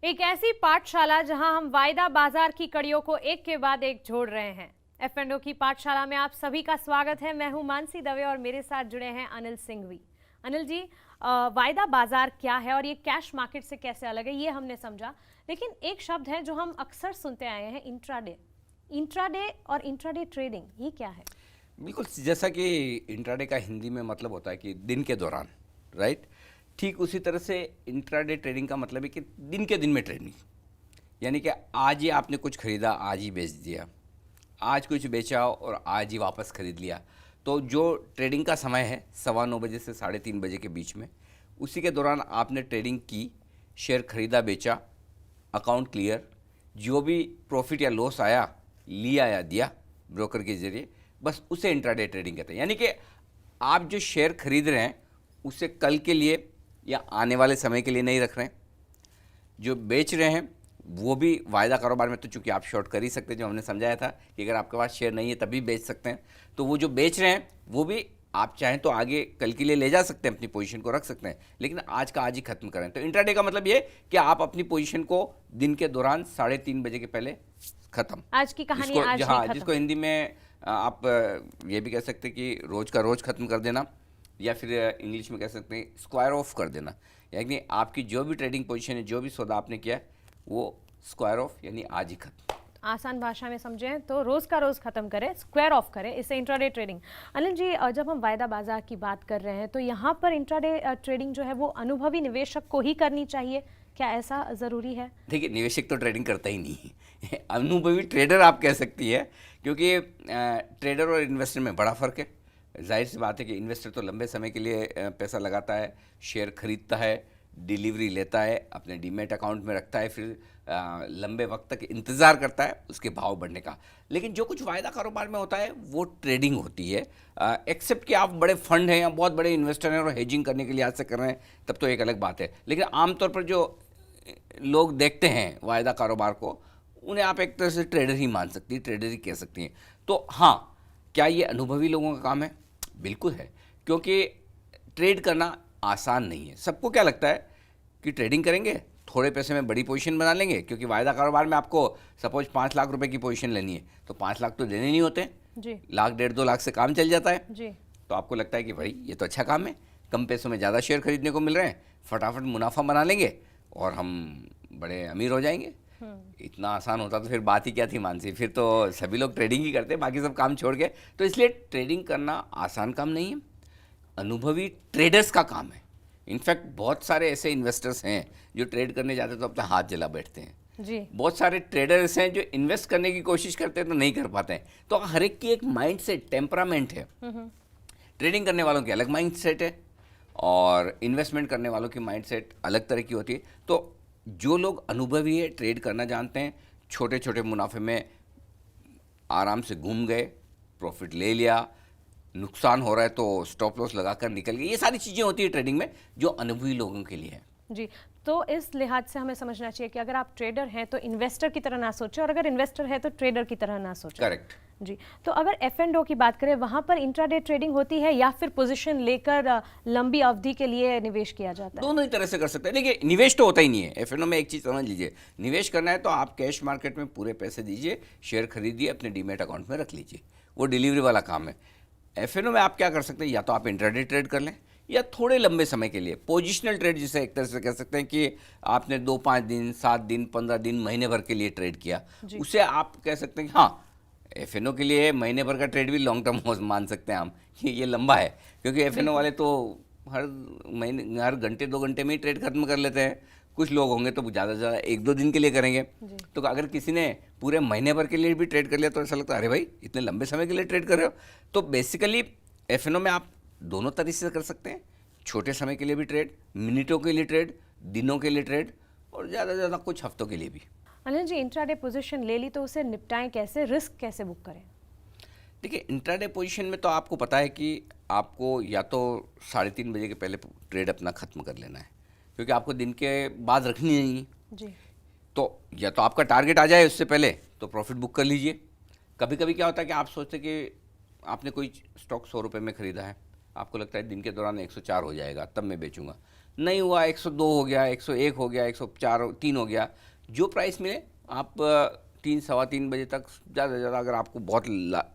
एक ऐसी पाठशाला जहां हम वायदा बाजार की कड़ियों को एक के बाद एक जोड़ रहे हैं। F&O की पाठशाला में आप सभी का स्वागत है। मैं हूं मानसी दवे और मेरे साथ जुड़े हैं अनिल सिंघवी। अनिल जी, वायदा बाजार क्या है और ये कैश मार्केट से कैसे अलग है ये हमने समझा, लेकिन एक शब्द है जो हम अक्सर सुनते आए हैं, इंट्राडे। इंट्राडे और इंट्राडे ट्रेडिंग, ये क्या है? बिल्कुल, जैसा कि इंट्राडे का हिंदी में मतलब होता है कि दिन के दौरान, राइट। ठीक उसी तरह से इंट्राडे ट्रेडिंग का मतलब है कि दिन के दिन में ट्रेडिंग, यानी कि आज ही आपने कुछ खरीदा, आज ही बेच दिया, आज कुछ बेचा और आज ही वापस खरीद लिया। तो जो ट्रेडिंग का समय है 9:15 बजे से 3:30 बजे के बीच में, उसी के दौरान आपने ट्रेडिंग की, शेयर खरीदा बेचा, अकाउंट क्लियर, जो भी प्रॉफिट या लॉस आया, लिया या दिया ब्रोकर के जरिए, बस उसे इंट्राडे ट्रेडिंग कहते हैं। यानी कि आप जो शेयर खरीद रहे हैं उसे कल के लिए या आने वाले समय के लिए नहीं रख रहे हैं। जो बेच रहे हैं वो भी वायदा कारोबार में, तो चूंकि आप शॉर्ट कर ही सकते हैं, जो हमने समझाया था कि अगर आपके पास शेयर नहीं है तभी बेच सकते हैं, तो वो जो बेच रहे हैं वो भी आप चाहें तो आगे कल के लिए ले जा सकते हैं, अपनी पोजीशन को रख सकते हैं, लेकिन आज का आज ही खत्म करें। तो इंट्राडे का मतलब ये कि आप अपनी पोजीशन को दिन के दौरान 3:30 बजे के पहले खत्म। आज की कहानी आज ही खत्म। जिसको हिंदी में आप ये भी कह सकते हैं कि रोज का रोज खत्म कर देना, या फिर इंग्लिश में कह सकते हैं स्क्वायर ऑफ कर देना। यानी आपकी जो भी ट्रेडिंग पोजीशन है, जो भी सौदा आपने किया है, वो स्क्वायर ऑफ यानी आज ही खत्म। आसान भाषा में समझें तो रोज का रोज खत्म करें, स्क्वायर ऑफ करें, इसे इंट्राडे ट्रेडिंग। अनिल जी, जब हम वायदा बाजार की बात कर रहे हैं तो यहाँ पर इंट्राडे ट्रेडिंग जो है वो अनुभवी निवेशक को ही करनी चाहिए, क्या ऐसा जरूरी है? देखिए, निवेशक तो ट्रेडिंग करता ही नहीं है अनुभवी ट्रेडर आप कह सकती है, क्योंकि ट्रेडर और इन्वेस्टर में बड़ा फ़र्क है। जाहिर सी बात है कि इन्वेस्टर तो लंबे समय के लिए पैसा लगाता है, शेयर खरीदता है, डिलीवरी लेता है, अपने डीमैट अकाउंट में रखता है, फिर लंबे वक्त तक इंतज़ार करता है उसके भाव बढ़ने का। लेकिन जो कुछ वायदा कारोबार में होता है वो ट्रेडिंग होती है। एक्सेप्ट कि आप बड़े फंड हैं या बहुत बड़े इन्वेस्टर हैं और हेजिंग करने के लिए आज से कर रहे हैं, तब तो एक अलग बात है। लेकिन आमतौर पर जो लोग देखते हैं वायदा कारोबार को, उन्हें आप एक तरह से ट्रेडर ही मान सकती हैं, ट्रेडर ही कह सकती हैं। तो हाँ, क्या ये अनुभवी लोगों का काम है? बिल्कुल है, क्योंकि ट्रेड करना आसान नहीं है। सबको क्या लगता है कि ट्रेडिंग करेंगे, थोड़े पैसे में बड़ी पोजीशन बना लेंगे, क्योंकि वायदा कारोबार में आपको सपोज 5 लाख रुपए की पोजीशन लेनी है, तो 5 लाख तो देने नहीं होते जी, लाख 1.5-2 लाख से काम चल जाता है जी। तो आपको लगता है कि भाई ये तो अच्छा काम है, कम पैसों में ज़्यादा शेयर खरीदने को मिल रहे हैं, फटाफट मुनाफा बना लेंगे और हम बड़े अमीर हो जाएंगे। इतना आसान होता तो फिर बात ही क्या थी मानसी, फिर तो सभी लोग ट्रेडिंग ही करते, बाकी सब काम छोड़ के। तो इसलिए ट्रेडिंग करना आसान काम नहीं है, अनुभवी ट्रेडर्स का काम है। इनफैक्ट बहुत सारे ऐसे इन्वेस्टर्स हैं जो ट्रेड करने जाते तो अपना हाथ जला बैठते हैं जी। बहुत सारे ट्रेडर्स हैं जो इन्वेस्ट करने की कोशिश करते हैं तो नहीं कर पाते हैं। तो हर एक की एक माइंड सेट, टेम्परामेंट है। ट्रेडिंग करने वालों की अलग माइंड सेट है और इन्वेस्टमेंट करने वालों की माइंड सेट अलग तरह की होती है। तो जो लोग अनुभवी है, ट्रेड करना जानते हैं, छोटे छोटे मुनाफे में आराम से घूम गए, प्रॉफिट ले लिया, नुकसान हो रहा है तो स्टॉप लॉस लगाकर निकल गए, ये सारी चीज़ें होती है ट्रेडिंग में जो अनुभवी लोगों के लिए है। जी, तो इस लिहाज से हमें समझना चाहिए कि अगर आप ट्रेडर हैं तो इन्वेस्टर की तरह ना सोचें और अगर इन्वेस्टर है तो ट्रेडर की तरह ना सोचें। करेक्ट जी। तो अगर F&O की बात करें, वहां पर इंट्राडे ट्रेडिंग होती है या फिर पोजीशन लेकर लंबी अवधि के लिए निवेश किया जाता है? दोनों ही तरह से कर सकते हैं। देखिए, निवेश तो होता ही नहीं है F&O में। एक चीज़ समझ लीजिए, निवेश करना है तो आप कैश मार्केट में पूरे पैसे दीजिए, शेयर खरीदिए, अपने डीमैट अकाउंट में रख लीजिए, वो डिलीवरी वाला काम है। F&O में आप क्या कर सकते हैं, या तो आप इंट्राडे ट्रेड कर लें या थोड़े लंबे समय के लिए पोजिशनल ट्रेड, जिसे एक तरह से कह सकते हैं कि आपने 2-5 दिन, 7 दिन, 15 दिन, महीने भर के लिए ट्रेड किया, उसे आप कह सकते हैं कि हाँ, F&O के लिए महीने भर का ट्रेड भी लॉन्ग टर्म मान सकते हैं हम कि ये लंबा है, क्योंकि F&O वाले तो हर महीने, हर घंटे 2 घंटे में ही ट्रेड खत्म कर लेते हैं। कुछ लोग होंगे तो ज़्यादा से ज़्यादा 1-2 दिन के लिए करेंगे। तो अगर किसी ने पूरे महीने भर के लिए भी ट्रेड कर लिया तो ऐसा लगता है अरे भाई इतने लंबे समय के लिए ट्रेड कर रहे हो। तो बेसिकली F&O में आप दोनों तरीके से कर सकते हैं, छोटे समय के लिए भी ट्रेड, मिनटों के लिए ट्रेड, दिनों के लिए ट्रेड, और ज़्यादा से ज़्यादा कुछ हफ्तों के लिए भी। अनिल जी, इंट्राडे पोजीशन ले ली तो उसे निपटाएं कैसे, रिस्क कैसे बुक करें? देखिए, इंट्राडे पोजीशन में तो आपको पता है कि आपको या तो 3:30 बजे के पहले ट्रेड अपना ख़त्म कर लेना है, क्योंकि आपको दिन के बाद रखनी नहीं है। जी। तो या तो आपका टारगेट आ जाए उससे पहले तो प्रॉफिट बुक कर लीजिए। कभी कभी क्या होता है कि आप सोचते कि आपने कोई स्टॉक 100 रुपये में ख़रीदा है, आपको लगता है दिन के दौरान 104 हो जाएगा तब मैं बेचूंगा, नहीं हुआ 102 हो गया, 101 हो गया, 104 3 हो गया, जो प्राइस मिले आप 3 सवा 3 बजे तक, ज़्यादा से ज़्यादा अगर आपको बहुत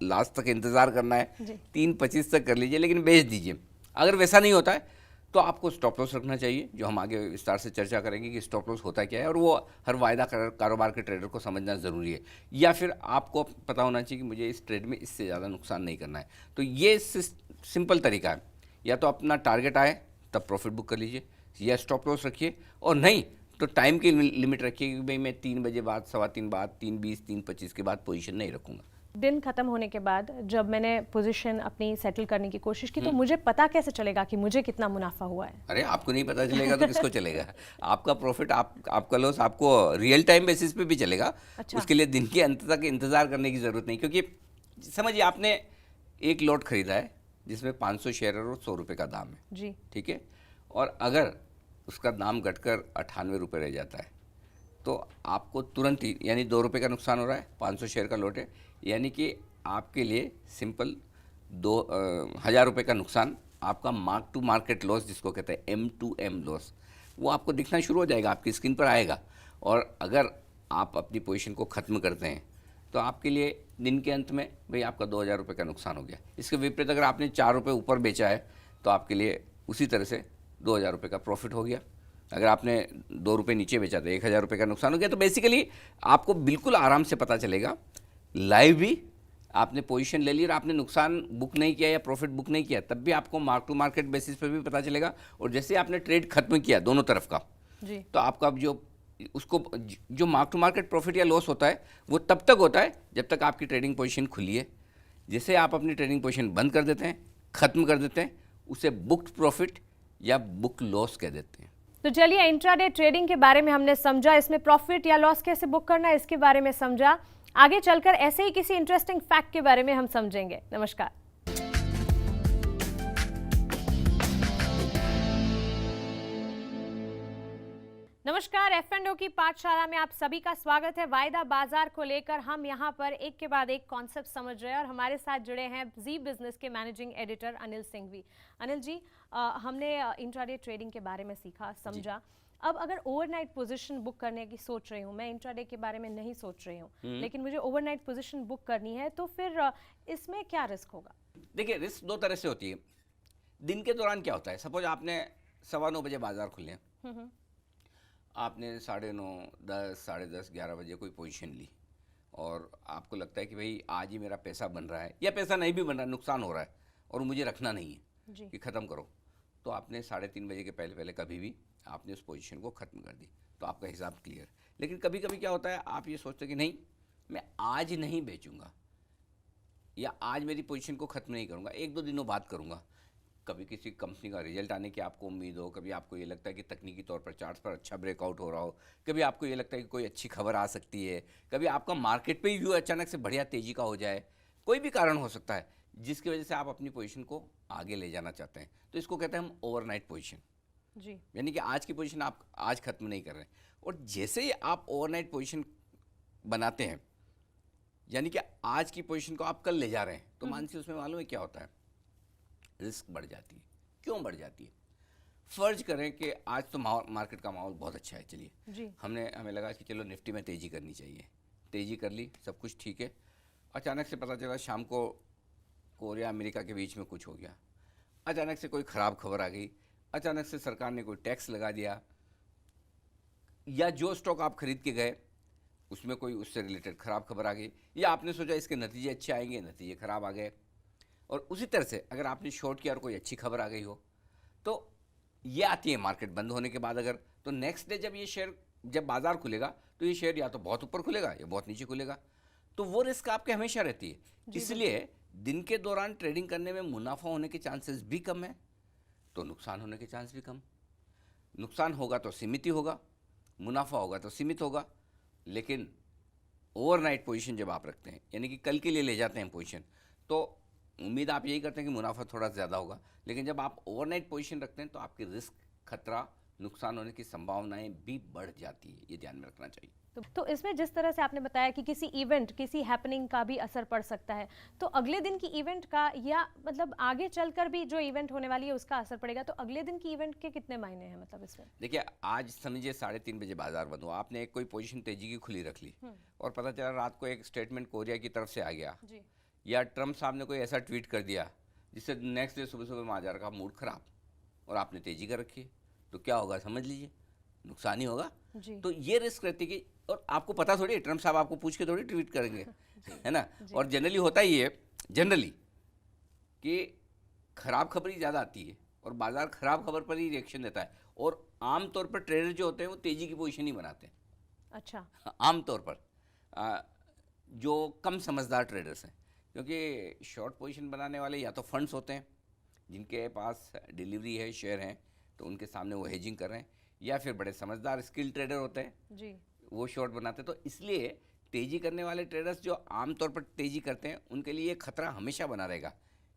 लास्ट तक इंतज़ार करना है जी। 3:25 तक कर लीजिए, लेकिन बेच दीजिए। अगर वैसा नहीं होता है तो आपको स्टॉप लॉस रखना चाहिए, जो हम आगे विस्तार से चर्चा करेंगे कि स्टॉप लॉस होता क्या है, और वो हर वायदा कारोबार के ट्रेडर को समझना ज़रूरी है। या फिर आपको पता होना चाहिए कि मुझे इस ट्रेड में इससे ज़्यादा नुकसान नहीं करना है। तो ये सिंपल तरीका है, या तो अपना टारगेट आए तब प्रॉफिट बुक कर लीजिए, या स्टॉप लॉस रखिए, और नहीं तो टाइम की लिमिट रखिए कि भाई मैं 3 बजे बाद, सवा 3 बाद, 3:20 3:25 के बाद पोजीशन नहीं रखूँगा। दिन खत्म होने के बाद जब मैंने पोजीशन अपनी सेटल करने की कोशिश की तो मुझे पता कैसे चलेगा कि मुझे कितना मुनाफा हुआ है? अरे आपको नहीं पता चलेगा तो किसको चलेगा? आपका प्रॉफिट, आपका लॉस आपको रियल टाइम बेसिस पे भी चलेगा। अच्छा। उसके लिए दिन के अंत तक इंतज़ार करने की ज़रूरत नहीं, क्योंकि समझिए आपने एक लॉट खरीदा है जिसमें 500 शेयर और 100 रुपये का दाम है, जी। ठीक है, और अगर उसका दाम घटकर 98 रुपये रह जाता है तो आपको तुरंत ही, यानी 2 रुपये का नुकसान हो रहा है, 500 शेयर का लॉट है, यानी कि आपके लिए सिंपल 1000 रुपये का नुकसान, आपका मार्क टू मार्केट लॉस जिसको कहते हैं M2M लॉस, वो आपको दिखना शुरू हो जाएगा, आपकी स्क्रीन पर आएगा। और अगर आप अपनी पोजीशन को ख़त्म करते हैं तो आपके लिए दिन के अंत में भाई आपका 2000 रुपये का नुकसान हो गया। इसके विपरीत अगर आपने 4 रुपये ऊपर बेचा है तो आपके लिए उसी तरह से 2000 रुपये का प्रॉफिट हो गया। अगर आपने 2 रुपये नीचे बेचा तो 1000 रुपये का नुकसान हो गया। तो बेसिकली आपको बिल्कुल आराम से पता चलेगा, लाइव भी आपने पोजीशन ले ली और आपने नुकसान बुक नहीं किया या प्रॉफिट बुक नहीं किया, तब भी आपको मार्क टू मार्केट बेसिस पे भी पता चलेगा। और जैसे आपने ट्रेड खत्म किया दोनों तरफ का, जी। तो आपका जो मार्क टू मार्केट प्रॉफिट या लॉस होता है वो तब तक होता है जब तक आपकी ट्रेडिंग पोजीशन खुली है। जैसे आप अपनी ट्रेडिंग पोजीशन बंद कर देते हैं, ख़त्म कर देते हैं, उसे बुक्ड प्रॉफिट या बुक लॉस कह देते हैं। तो चलिए, इंट्राडे ट्रेडिंग के बारे में हमने समझा, इसमें प्रॉफिट या लॉस कैसे बुक करना है इसके बारे में समझा। आगे चलकर ऐसे ही किसी इंटरेस्टिंग फैक्ट के बारे में हम समझेंगे। नमस्कार। नमस्कार, F&O की पाठशाला में आप सभी का स्वागत है। वायदा बाजार को लेकर हम यहाँ पर एक के बाद एक कॉन्सेप्ट समझ रहे हैं और हमारे साथ जुड़े हैं जी बिजनेस के मैनेजिंग एडिटर अनिल सिंघवी। अनिल जी, हमने इंट्राडे ट्रेडिंग के बारे में सीखा, समझा। अब अगर ओवरनाइट पोजीशन बुक करने की सोच रही हूँ, मैं इंट्राडे के बारे में नहीं सोच रही हूँ, लेकिन मुझे ओवरनाइट पोजीशन बुक करनी है, तो फिर इसमें क्या रिस्क होगा? देखिए, रिस्क दो तरह से होती है। दिन के दौरान क्या होता है, सपोज आपने 9:15 बजे बाजार खुले, आपने 9:30, 10, 10:30, 11 बजे कोई पोजीशन ली और आपको लगता है कि भाई आज ही मेरा पैसा बन रहा है या पैसा नहीं भी बन रहा है, नुकसान हो रहा है और मुझे रखना नहीं है कि ख़त्म करो, तो आपने 3:30 बजे के पहले पहले कभी भी आपने उस पोजीशन को ख़त्म कर दी, तो आपका हिसाब क्लियर। लेकिन कभी कभी क्या होता है, आप ये सोचते कि नहीं मैं आज नहीं बेचूंगा या आज मेरी पोजीशन को ख़त्म नहीं करूंगा, 1-2 दिनों बाद करूंगा। कभी किसी कंपनी का रिजल्ट आने की आपको उम्मीद हो, कभी आपको ये लगता है कि तकनीकी तौर पर चार्ट्स पर अच्छा ब्रेकआउट हो रहा हो, कभी आपको ये लगता है कि कोई अच्छी खबर आ सकती है, कभी आपका मार्केट पे ही व्यू अचानक से बढ़िया तेज़ी का हो जाए, कोई भी कारण हो सकता है जिसकी वजह से आप अपनी पोजीशन को आगे ले जाना चाहते हैं। तो इसको कहते हैं हम ओवरनाइट पोजीशन, जी। यानी कि आज की पोजीशन आप आज ख़त्म नहीं कर रहे हैं। और जैसे ही आप ओवरनाइट पोजीशन बनाते हैं, यानी कि आज की पोजीशन को आप कल ले जा रहे हैं, तो मानसिक उसमें मालूम है क्या होता है, रिस्क बढ़ जाती है। क्यों बढ़ जाती है? फर्ज करें कि आज तो मार्केट का माहौल बहुत अच्छा है, चलिए हमें लगा कि चलो निफ्टी में तेज़ी करनी चाहिए, तेज़ी कर ली, सब कुछ ठीक है। अचानक से पता चला शाम को कोरिया अमेरिका के बीच में कुछ हो गया, अचानक से कोई ख़राब खबर आ गई, अचानक से सरकार ने कोई टैक्स लगा दिया, या जो स्टॉक आप खरीद के गए उसमें कोई उससे रिलेटेड ख़राब खबर आ गई, या आपने सोचा इसके नतीजे अच्छे आएंगे, नतीजे ख़राब आ गए। और उसी तरह से अगर आपने शॉर्ट किया और कोई अच्छी खबर आ गई हो, तो ये आती है मार्केट बंद होने के बाद। अगर तो नेक्स्ट डे जब बाजार खुलेगा तो ये शेयर या तो बहुत ऊपर खुलेगा या बहुत नीचे खुलेगा, तो वो रिस्क आपके हमेशा रहती है। इसलिए दिन के दौरान ट्रेडिंग करने में मुनाफा होने के चांसेस भी कम है, तो नुकसान होने के चांस भी कम। नुकसान होगा तो सीमित ही होगा, मुनाफा होगा तो सीमित होगा। लेकिन ओवरनाइट पोजीशन जब आप रखते हैं, यानी कि कल के लिए ले जाते हैं पोजीशन, तो उम्मीद आप यही करते हैं कि मुनाफा थोड़ा ज़्यादा होगा। लेकिन जब आप ओवरनाइट पोजीशन रखते हैं तो आपकी रिस्क, खतरा, नुकसान होने की संभावनाएं भी बढ़ जाती है, ये ध्यान में रखना चाहिए। तो इसमें जिस तरह से आपने बताया कि किसी इवेंट, किसी हैपनिंग का भी असर पड़ सकता है, तो अगले दिन की इवेंट का या मतलब आगे चलकर भी जो इवेंट होने वाली है उसका असर पड़ेगा, तो अगले दिन की इवेंट के कितने मायने हैं मतलब इसमें? देखिए, आज समझिए 3:30 बजे बाजार बंद हुआ, आपने एक कोई पोजीशन तेजी की खुली रख ली और पता चला रात को एक स्टेटमेंट कोरिया की तरफ से आ गया जी। या ट्रम्प साहब ने कोई ऐसा ट्वीट कर दिया जिससे नेक्स्ट डे सुबह सुबह बाजार का मूड खराब और आपने तेजी कर रखी है, तो क्या होगा समझ लीजिए, नुकसान ही होगा। जी। तो ये रिस्क रहती है कि, और आपको पता थोड़ी ट्रम्प साहब आपको पूछ के थोड़ी ट्वीट करेंगे है ना। और जनरली होता ही है जनरली कि खराब खबर ही ज़्यादा आती है और बाजार खराब खबर पर ही रिएक्शन देता है, और आमतौर पर ट्रेडर जो होते हैं वो तेजी की पोजीशन ही बनाते हैं। अच्छा। आमतौर पर जो कम समझदार ट्रेडर्स हैं, क्योंकि शॉर्ट पोजीशन बनाने वाले या तो फंड्स होते हैं जिनके पास डिलीवरी है, शेयर हैं, तो उनके सामने वो हेजिंग कर रहे हैं, या फिर बड़े समझदार स्किल ट्रेडर होते हैं जी। वो शॉर्ट बनाते हैं। तो इसलिए तेजी करने वाले ट्रेडर्स जो आमतौर पर तेजी करते हैं उनके लिए ये खतरा हमेशा बना रहेगा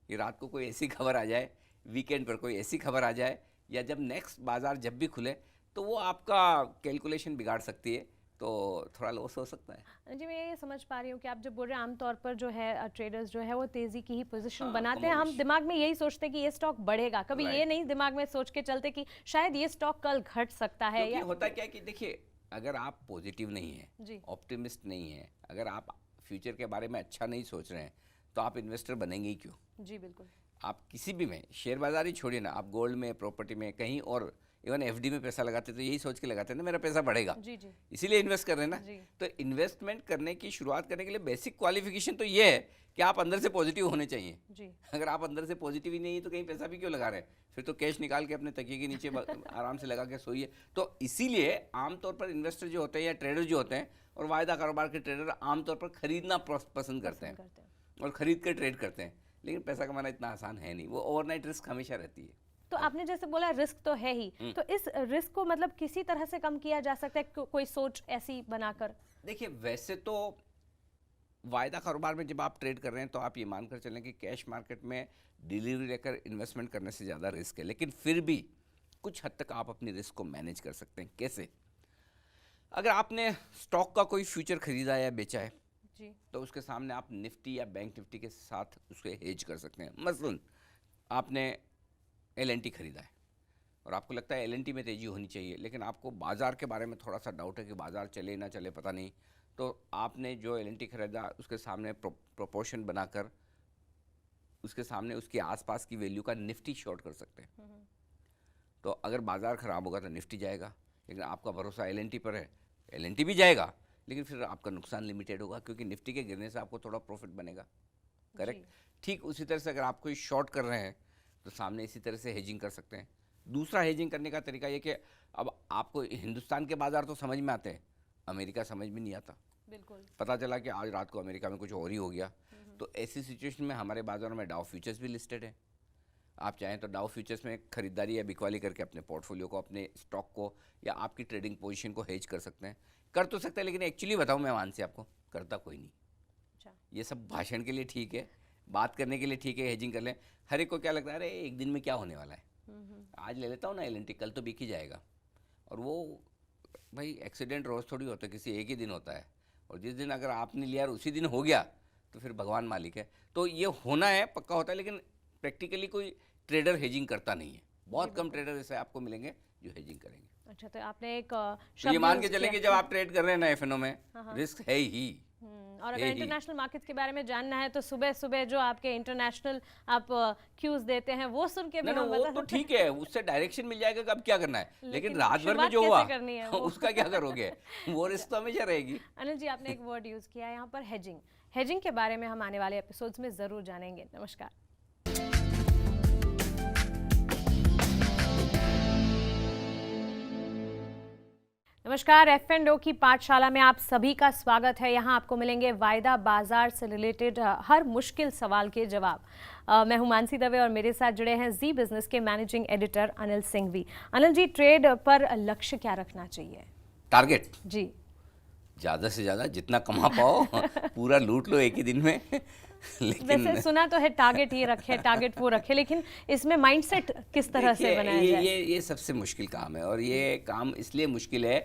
कि रात को कोई ऐसी खबर आ जाए, वीकेंड पर कोई ऐसी खबर आ जाए, या जब नेक्स्ट बाजार जब भी खुले तो वो आपका कैलकुलेशन बिगाड़ सकती है, तो थोड़ा लॉस हो सकता है। जी, मैं ये समझ पा रही हूँ कि आप जब बोल रहे हैं आमतौर पर जो है ट्रेडर्स जो है वो तेजी की ही पोजीशन बनाते हैं, हम दिमाग में यही सोचते हैं कि ये स्टॉक बढ़ेगा, कभी ये नहीं दिमाग में सोच के चलते कि शायद ये स्टॉक कल घट सकता है। या होता क्या है कि देखिए, अगर आप पॉजिटिव नहीं है, ऑप्टिमिस्ट नहीं है, अगर आप फ्यूचर के बारे में अच्छा नहीं सोच रहे हैं, तो आप इन्वेस्टर बनेंगे ही क्यों? जी बिल्कुल। आप किसी भी में, शेयर बाजार ही छोड़िए ना, आप गोल्ड में, प्रॉपर्टी में, कहीं और इवन एफडी में पैसा लगाते तो यही सोच के लगाते हैं ना मेरा पैसा बढ़ेगा, जी जी, इसीलिए इन्वेस्ट कर रहे हैं ना। तो इन्वेस्टमेंट करने की शुरुआत करने के लिए बेसिक क्वालिफिकेशन तो ये है कि आप अंदर से पॉजिटिव होने चाहिए जी। अगर आप अंदर से पॉजिटिव ही नहीं है तो कहीं पैसा भी क्यों लगा रहे हैं? फिर तो कैश निकाल के अपने तकिए के नीचे आराम से लगा के सोइए। तो इसीलिए आमतौर पर इन्वेस्टर जो होते हैं या ट्रेडर जो होते हैं, और वायदा कारोबार के ट्रेडर आमतौर पर खरीदना पसंद करते हैं और खरीद कर ट्रेड करते हैं, लेकिन पैसा कमाना इतना आसान है नहीं, वो ओवरनाइट रिस्क हमेशा रहती है। तो आपने जैसे बोला रिस्क तो है ही, तो इस रिस्क को मतलब किसी तरह से कम किया जा सकता है, कोई सोच ऐसी बनाकर? देखिए, वैसे तो वायदा कारोबार में जब आप ट्रेड कर रहे हैं तो आप ये मानकर चलें कि कैश मार्केट में डिलीवरी लेकर इन्वेस्टमेंट करने से ज़्यादा रिस्क है, लेकिन फिर भी कुछ हद तक आप अपनी रिस्क को मैनेज कर सकते हैं। कैसे? अगर आपने स्टॉक का कोई फ्यूचर खरीदा या बेचा है जी, तो उसके सामने आप निफ्टी या बैंक निफ्टी के साथ उसके हेज कर सकते हैं। मसलन आपने LNT खरीदा है और आपको लगता है LNT में तेज़ी होनी चाहिए, लेकिन आपको बाज़ार के बारे में थोड़ा सा डाउट है कि बाज़ार चले ना चले पता नहीं, तो आपने जो LNT खरीदा उसके सामने प्रोपोर्शन बनाकर उसके सामने उसके आसपास की वैल्यू का निफ्टी शॉर्ट कर सकते हैं। तो अगर बाज़ार ख़राब होगा तो निफ्टी जाएगा, लेकिन आपका भरोसा LNT पर है, LNT भी जाएगा, लेकिन फिर आपका नुकसान लिमिटेड होगा क्योंकि निफ्टी के गिरने से आपको थोड़ा प्रॉफिट बनेगा। करेक्ट? ठीक उसी तरह से अगर आप कोई शॉर्ट कर रहे हैं तो सामने इसी तरह से हेजिंग कर सकते हैं। दूसरा हेजिंग करने का तरीका ये कि अब आपको हिंदुस्तान के बाजार तो समझ में आते हैं, अमेरिका समझ में नहीं आता। बिल्कुल। पता चला कि आज रात को अमेरिका में कुछ और ही हो गया, तो ऐसी सिचुएशन में हमारे बाजारों में डाउ फ्यूचर्स भी लिस्टेड है। आप चाहें तो डाउ फ्यूचर्स में खरीदारी या बिकवाली करके अपने पोर्टफोलियो को, अपने स्टॉक को या आपकी ट्रेडिंग पोजीशन को हेज कर सकते हैं। कर तो सकते हैं, लेकिन एक्चुअली बताऊं मैं मानसी आपको, करता कोई नहीं। अच्छा। ये सब भाषण के लिए ठीक है, बात करने के लिए ठीक है, हेजिंग कर लें। हर एक को क्या लगता है, अरे एक दिन में क्या होने वाला है, आज ले लेता हूँ ना LNT, कल तो बिक ही जाएगा। और वो भाई एक्सीडेंट रोज़ थोड़ी होता है, किसी एक ही दिन होता है, और जिस दिन अगर आपने लिया और उसी दिन हो गया तो फिर भगवान मालिक है। तो ये होना है, पक्का होता है, लेकिन प्रैक्टिकली कोई ट्रेडर हेजिंग करता नहीं है। बहुत कम ट्रेडर ऐसे आपको मिलेंगे जो हेजिंग करेंगे। अच्छा, तो आपने एक तो ये मान के चले कि जब आप ट्रेड कर रहे हैं ना FNO में, रिस्क है ही। और अगर इंटरनेशनल मार्केट्स के बारे में जानना है तो सुबह सुबह जो आपके इंटरनेशनल आप क्यूज देते हैं वो सुन के भी हम वो तो ठीक है, उससे डायरेक्शन मिल जाएगा कि अब क्या करना है, लेकिन रात भर में जो हुआ उसका क्या करोगे, वो रिस्क तो हमेशा रहेगी। अनिल जी, आपने एक वर्ड यूज किया है यहाँ पर, हेजिंग के बारे में हम आने वाले एपिसोड्स में जरूर जानेंगे। नमस्कार। नमस्कार, F&O की पाठशाला में आप सभी का स्वागत है। यहाँ आपको मिलेंगे वायदा बाजार से रिलेटेड हर मुश्किल सवाल के जवाब। मैं हूँ मानसी दवे और मेरे साथ जुड़े हैं जी बिजनेस के managing editor Anil Singhvi. Anil ji, trade पर लक्ष्य क्या रखना चाहिए? टारगेट जी, ज़्यादा से ज़्यादा जितना कमा पाओ पूरा लूट लो एक ही दिन में। लेकिन वैसे सुना तो है टारगेट ये रखे, टारगेट वो रखे, लेकिन इसमें माइंडसेट किस तरह से बनाया जाए? ये सबसे मुश्किल काम है, और ये काम इसलिए मुश्किल है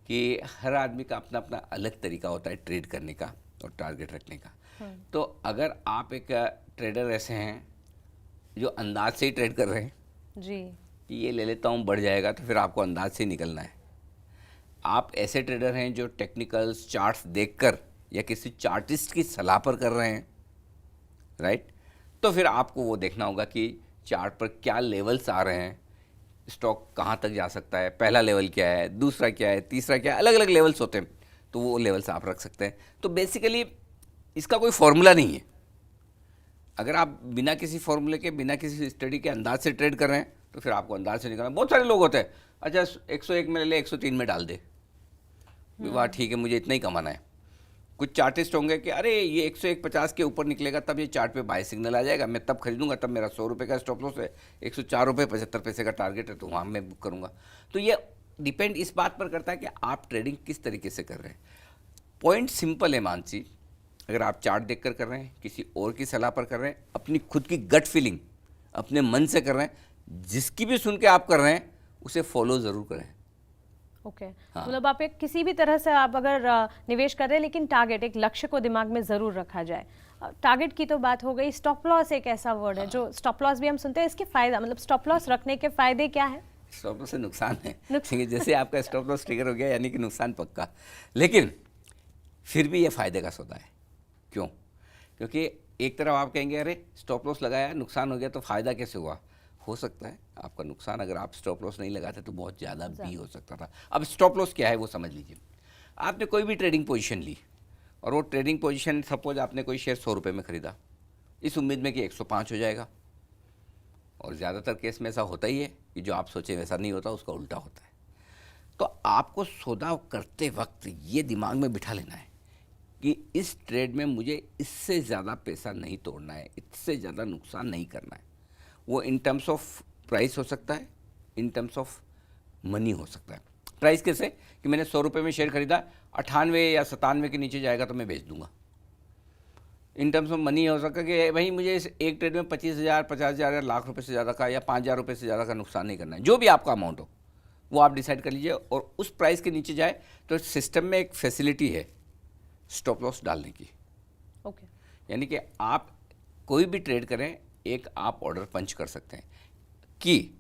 कि हर आदमी का अपना अपना अलग तरीका होता है ट्रेड करने का और टारगेट रखने का। तो अगर आप एक ट्रेडर ऐसे हैं जो अंदाज से ही ट्रेड कर रहे हैं जी, कि ये ले लेता हूँ बढ़ जाएगा, तो फिर आपको अंदाज से ही निकलना है। आप ऐसे ट्रेडर हैं जो टेक्निकल्स चार्ट्स देखकर या किसी चार्टिस्ट की सलाह पर कर रहे हैं, राइट, तो फिर आपको वो देखना होगा कि चार्ट पर क्या लेवल्स आ रहे हैं, स्टॉक कहाँ तक जा सकता है, पहला लेवल क्या है, दूसरा क्या है, तीसरा क्या है, अलग अलग लेवल्स होते हैं, तो वो लेवल्स आप रख सकते हैं। तो बेसिकली इसका कोई फॉर्मूला नहीं है। अगर आप बिना किसी फॉर्मूले के, बिना किसी स्टडी के अंदाज से ट्रेड कर रहे हैं, तो फिर आपको अंदाज से निकलना। बहुत सारे लोग होते हैं, अच्छा 101 में ले ले, 103 में डाल दे, वाह ठीक है मुझे इतना ही कमाना है। कुछ चार्टिस्ट होंगे कि अरे ये 101.50 के ऊपर निकलेगा तब ये चार्ट पे बाय सिग्नल आ जाएगा, मैं तब खरीदूंगा, तब मेरा 100 रुपये का स्टॉप लॉस है, 104 रुपये 75 पैसे का टारगेट है, तो वहाँ मैं बुक करूँगा। तो ये डिपेंड इस बात पर करता है कि आप ट्रेडिंग किस तरीके से कर रहे हैं। पॉइंट सिंपल है मानसी, अगर आप चार्ट देख कर रहे हैं, किसी और की सलाह पर कर रहे हैं, अपनी खुद की गट फीलिंग अपने मन से कर रहे हैं, जिसकी भी सुन के आप कर रहे हैं उसे फॉलो ज़रूर करें। ओके, मतलब आप एक किसी भी तरह से आप अगर निवेश कर रहे हैं, लेकिन टारगेट, एक लक्ष्य को दिमाग में ज़रूर रखा जाए। टारगेट की तो बात हो गई। स्टॉप लॉस एक ऐसा वर्ड है जो स्टॉप लॉस भी हम सुनते हैं, इसके फ़ायदा, मतलब स्टॉप लॉस रखने के फ़ायदे क्या है? स्टॉप लॉस से नुकसान है, क्योंकि जैसे आपका स्टॉप लॉस ट्रिगर हो गया यानी कि नुकसान पक्का, लेकिन फिर भी ये फ़ायदे का सौदा है। क्यों? क्योंकि एक तरफ आप कहेंगे अरे स्टॉप लॉस लगाया, नुकसान हो गया, तो फ़ायदा कैसे हुआ? हो सकता है आपका नुकसान अगर आप स्टॉप लॉस नहीं लगाते तो बहुत ज़्यादा भी हो सकता था। अब स्टॉप लॉस क्या है वो समझ लीजिए। आपने कोई भी ट्रेडिंग पोजीशन ली और वो ट्रेडिंग पोजीशन, सपोज आपने कोई शेयर 100 रुपये में ख़रीदा इस उम्मीद में कि 105 हो जाएगा, और ज़्यादातर केस में ऐसा होता ही है कि जो आप सोचे वैसा नहीं होता, उसका उल्टा होता है। तो आपको सौदा करते वक्त ये दिमाग में बिठा लेना है कि इस ट्रेड में मुझे इससे ज़्यादा पैसा नहीं तोड़ना है, इससे ज़्यादा नुकसान नहीं करना है। वो इन टर्म्स ऑफ प्राइस हो सकता है, इन टर्म्स ऑफ मनी हो सकता है। प्राइस कैसे कि मैंने 100 रुपये में शेयर खरीदा, 98 या 97 के नीचे जाएगा तो मैं बेच दूंगा। इन टर्म्स ऑफ मनी हो सकता है कि भाई मुझे इस एक ट्रेड में 25,000, 50,000 या लाख रुपये से ज़्यादा का या 5,000 रुपये से ज़्यादा का नुकसान नहीं करना है। जो भी आपका अमाउंट हो वो आप डिसाइड कर लीजिए, और उस प्राइस के नीचे जाए तो सिस्टम में एक फैसिलिटी है स्टॉप लॉस डालने की। ओके, यानी कि आप कोई भी ट्रेड करें, एक आप ऑर्डर पंच कर सकते हैं कि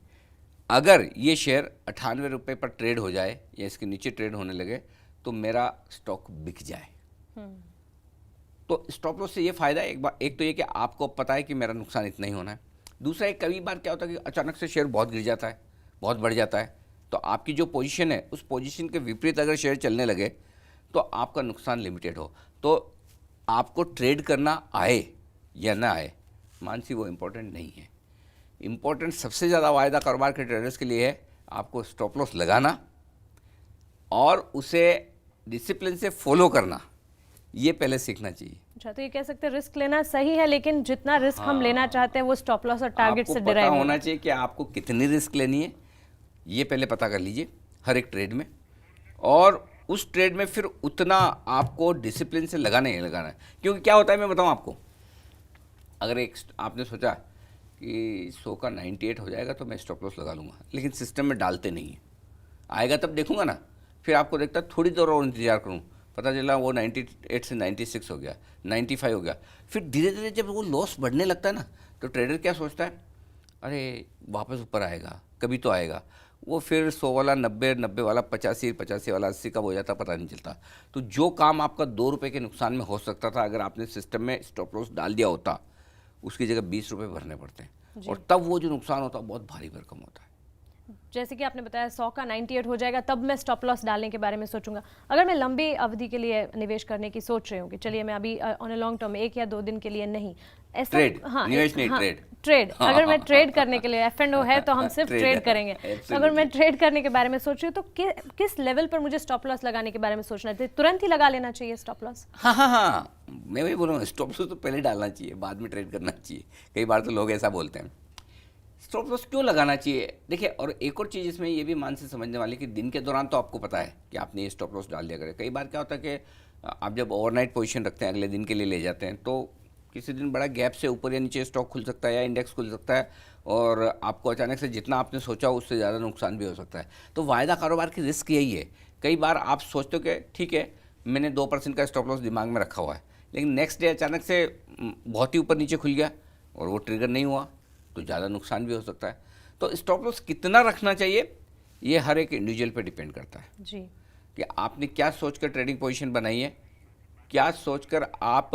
अगर ये शेयर 98 रुपये पर ट्रेड हो जाए या इसके नीचे ट्रेड होने लगे तो मेरा स्टॉक बिक जाए। तो स्टॉप लॉस से ये फ़ायदा है, एक तो ये कि आपको पता है कि मेरा नुकसान इतना ही होना है। दूसरा, एक कई बार क्या होता है कि अचानक से शेयर बहुत गिर जाता है, बहुत बढ़ जाता है, तो आपकी जो पोजीशन है उस पोजीशन के विपरीत अगर शेयर चलने लगे तो आपका नुकसान लिमिटेड हो। तो आपको ट्रेड करना आए या ना आए मानसी, वो इम्पोर्टेंट नहीं है। इम्पोर्टेंट सबसे ज़्यादा वायदा कारोबार के ट्रेडर्स के लिए है आपको स्टॉप लॉस लगाना और उसे डिसिप्लिन से फॉलो करना, ये पहले सीखना चाहिए। अच्छा, तो ये कह सकते हैं रिस्क लेना सही है, लेकिन जितना रिस्क हम लेना चाहते हैं वो स्टॉप लॉस और टारगेट से आपको पता डिराइव होना चाहिए कि आपको कितनी रिस्क लेनी है, ये पहले पता कर लीजिए हर एक ट्रेड में, और उस ट्रेड में फिर उतना आपको डिसिप्लिन से लगाना ही लगाना है। क्योंकि क्या होता है मैं बताऊं आपको, अगर एक आपने सोचा कि 100 का 98 हो जाएगा तो मैं स्टॉप लॉस लगा लूँगा, लेकिन सिस्टम में डालते नहीं है, आएगा तब देखूंगा ना, फिर आपको देखता थोड़ी देर और इंतजार करूँ, पता चला वो 98 से 96 हो गया, 95 हो गया, फिर धीरे धीरे जब वो लॉस बढ़ने लगता है ना, तो ट्रेडर क्या सोचता है, अरे वापस ऊपर आएगा, कभी तो आएगा। वो फिर 100 वाला 90, 90 वाला 85, 85 वाला 80 कब हो जाता पता नहीं चलता। तो जो काम आपका 2 रुपये के नुकसान में हो सकता था, अगर आपने सिस्टम में स्टॉप लॉस डाल दिया होता, उसकी जगह 20 रुपये भरने पड़ते हैं, और तब वो जो नुकसान होता है बहुत भारी भरकम होता है। जैसे कि आपने बताया 100 का 98 हो जाएगा तब मैं स्टॉप लॉस डालने के बारे में सोचूंगा। अगर मैं लंबी अवधि के लिए निवेश करने की सोच रही हूँ कि चलिए मैं अभी ऑन ए लॉन्ग टर्म 1 या 2 दिन के लिए नहीं, ऐसा ट्रेड, निवेश नहीं, ट्रेड अगर मैं ट्रेड करने के लिए, F&O है तो हम सिर्फ ट्रेड करेंगे, तो अगर मैं ट्रेड करने के बारे में सोच रही हूँ तो किस लेवल पर मुझे स्टॉप लॉस लगाने के बारे में सोचना चाहिए? तुरंत ही लगा लेना चाहिए स्टॉप लॉस? हाँ, मैं वही बोल रहा हूँ, स्टॉप लॉस तो पहले डालना चाहिए, बाद में ट्रेड करना चाहिए। कई बार तो लोग ऐसा बोलते हैं। स्टॉप लॉस क्यों लगाना चाहिए? देखिए, और एक और चीज़ इसमें ये भी मान से समझने वाली कि दिन के दौरान तो आपको पता है कि आपने ये स्टॉप लॉस डाल दिया करें। कई बार क्या होता है कि आप जब ओवरनाइट पोजीशन रखते हैं, अगले दिन के लिए ले जाते हैं, तो किसी दिन बड़ा गैप से ऊपर या नीचे स्टॉक खुल सकता है या इंडेक्स खुल सकता है, और आपको अचानक से जितना आपने सोचा उससे ज़्यादा नुकसान भी हो सकता है। तो वायदा कारोबार की रिस्क यही है कई बार आप सोचते हो कि ठीक है मैंने 2% का स्टॉप लॉस दिमाग में रखा हुआ है, लेकिन नेक्स्ट डे अचानक से बहुत ही ऊपर नीचे खुल गया और वो ट्रिगर नहीं हुआ तो ज़्यादा नुकसान भी हो सकता है। तो स्टॉप लॉस कितना रखना चाहिए ये हर एक इंडिविजुअल पे डिपेंड करता है जी। कि आपने क्या सोचकर ट्रेडिंग पोजीशन बनाई है, क्या सोचकर आप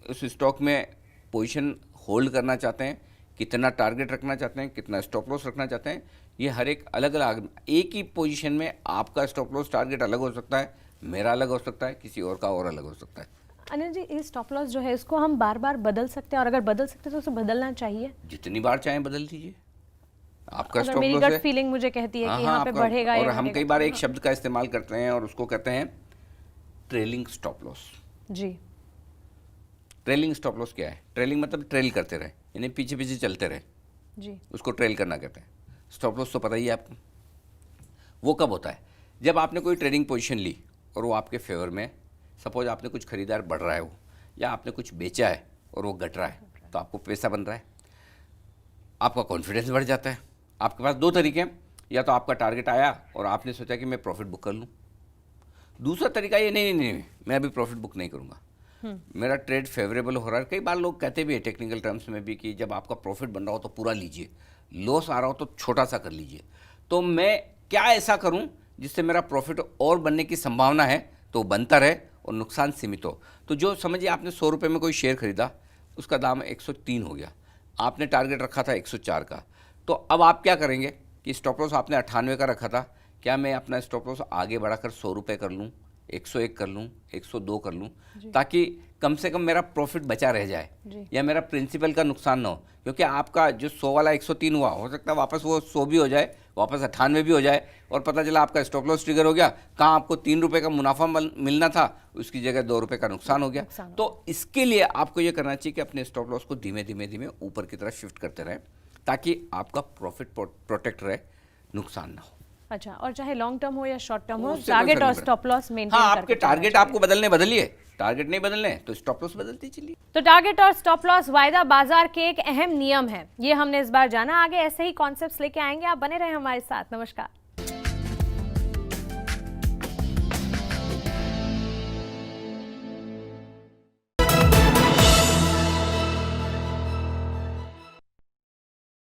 उस स्टॉक में पोजीशन होल्ड करना चाहते हैं, कितना टारगेट रखना चाहते हैं, कितना स्टॉप लॉस रखना चाहते हैं। ये हर एक अलग अलग, एक ही पोजीशन में आपका स्टॉप लॉस टारगेट अलग हो सकता है, मेरा अलग हो सकता है, किसी और का और अलग हो सकता है। अनिल जी, ये स्टॉप लॉस जो है इसको हम बार बार बदल सकते हैं, और अगर बदल सकते हैं तो उसे बदलना चाहिए? जितनी बार चाहें बदल दीजिए, आपका अगर स्टॉप मेरी लॉस गट है। फीलिंग मुझे कहती है हाँ, कि हाँ, यहाँ पे आपका- बढ़ेगा और या हम घटेगा। कई बार एक शब्द का इस्तेमाल करते हैं और उसको कहते हैं ट्रेलिंग स्टॉप लॉस। जी। ट्रेलिंग स्टॉप लॉस क्या है? ट्रेलिंग मतलब ट्रेल करते रहे, यानी पीछे पीछे चलते रहे, जी। उसको ट्रेल करना कहते हैं। स्टॉप लॉस तो पता ही है आपको। वो कब होता है? जब आपने कोई ट्रेडिंग पोजीशन ली और वो आपके फेवर में, सपोज आपने कुछ खरीदार बढ़ रहा है वो, या आपने कुछ बेचा है और वो घट रहा है, तो आपको पैसा बन रहा है, आपका कॉन्फिडेंस बढ़ जाता है। आपके पास दो तरीके हैं, या तो आपका टारगेट आया और आपने सोचा कि मैं प्रॉफिट बुक कर लूँ। दूसरा तरीका ये नहीं, मैं अभी प्रॉफिट बुक नहीं करूँगा, मेरा ट्रेड फेवरेबल हो रहा है। कई बार लोग कहते भी है टेक्निकल टर्म्स में भी कि जब आपका प्रॉफिट बन रहा हो तो पूरा लीजिए, लॉस आ रहा हो तो छोटा सा कर लीजिए। तो मैं क्या ऐसा करूं जिससे मेरा प्रॉफिट और बनने की संभावना है तो बनता रहे और नुकसान सीमित हो। तो जो समझिए आपने 100 रुपये में कोई शेयर खरीदा, उसका दाम 103 हो गया, आपने टारगेट रखा था 104 का, तो अब आप क्या करेंगे कि स्टॉप लॉस आपने 98 का रखा था, क्या मैं अपना स्टॉप लॉस आगे बढ़ाकर 100 रुपये कर लूँ, 101 कर लूँ, 102 कर लूँ, ताकि कम से कम मेरा प्रॉफिट बचा रह जाए या मेरा प्रिंसिपल का नुकसान ना हो। क्योंकि आपका जो 100 वाला 103 हुआ, हो सकता है वापस वो 100 भी हो जाए, वापस 98 भी हो जाए, और पता चला आपका स्टॉप लॉस ट्रिगर हो गया, कहाँ आपको 3 रुपये का मुनाफा मिलना था, उसकी जगह 2 रुपये का नुकसान हो गया। तो इसके लिए आपको ये करना चाहिए कि अपने स्टॉप लॉस को धीमे धीमे ऊपर की तरफ शिफ्ट करते रहें, ताकि आपका प्रॉफिट प्रोटेक्ट रहे, नुकसान ना हो। अच्छा, और चाहे लॉन्ग टर्म हो या शॉर्ट टर्म हो, उससे कोई टारगेट फर्क और नहीं पड़ता। स्टॉप लॉस मेंटेन हाँ, करके आपके चलना टारगेट चाहिए। आपको बदलने बदलिए, टारगेट नहीं बदलने तो स्टॉप लॉस बदलते चलिए। तो टारगेट और स्टॉप लॉस वायदा बाजार के एक अहम नियम है, ये हमने इस बार जाना। आगे ऐसे ही कॉन्सेप्ट्स लेके आएंगे, आप बने रहे हमारे साथ। नमस्कार।